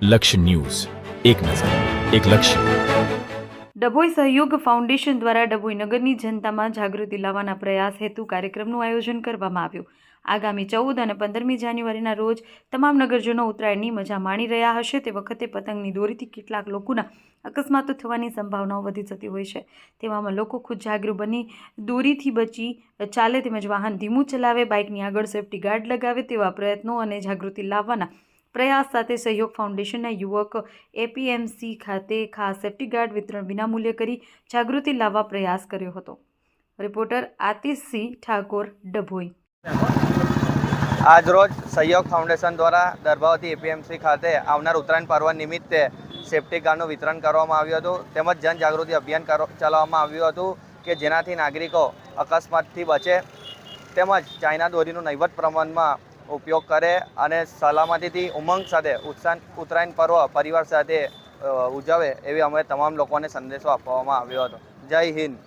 લક્ષ્ય ન્યૂઝ, એક નજર, એક લક્ષ્ય. ડભોઈ સહયોગ ફાઉન્ડેશન દ્વારા ડભોઈ નગરની જનતામાં જાગૃતિ લાવવાના પ્રયાસ હેતુ કાર્યક્રમનું આયોજન કરવામાં આવ્યું. આગામી 14 અને 15મી જાન્યુઆરીના રોજ તમામ નગરજનો ઉત્તરાયણની મજા માણી રહ્યા હશે તે વખતે પતંગની દોરીથી કેટલાક લોકોના અકસ્માતો થવાની સંભાવનાઓ વધી જતી હોય છે. તેવામાં લોકો ખુદ જાગૃત બની દોરીથી બચી ચાલે તેમજ વાહન ધીમું ચલાવે, બાઇકની આગળ સેફ્ટી ગાર્ડ લગાવે તેવા પ્રયત્નો અને જાગૃતિ લાવવાના પ્રયાસ સાથે સહયોગ ફાઉન્ડેશનના યુવક એપીએમસી ખાતે ખાસ સેફ્ટી ગાર્ડ વિતરણ વિનામૂલ્યે કરી જાગૃતિ લાવવા પ્રયાસ કર્યો હતો. રિપોર્ટર આતિશસિંહ ઠાકોર, ડભોઈ. આજરોજ સહયોગ ફાઉન્ડેશન દ્વારા દર્ભાવતી એપીએમસી ખાતે આવનાર ઉત્તરાયણ પર્વ નિમિત્તે સેફ્ટી ગાર્ડનું વિતરણ કરવામાં આવ્યું હતું. તેમજ જનજાગૃતિ અભિયાન ચલાવવામાં આવ્યું હતું કે જેનાથી નાગરિકો અકસ્માતથી બચે તેમજ ચાઇના દોરીનું નહિવત પ્રમાણમાં ઉપયોગ કરે અને સલામતીથી ઉમંગ સાથે ઉત્તરાયણ પર્વ પરિવાર સાથે ઉજવે એવી અમે તમામ લોકોને સંદેશો આપવામાં આવ્યો હતો. જય હિન્દ.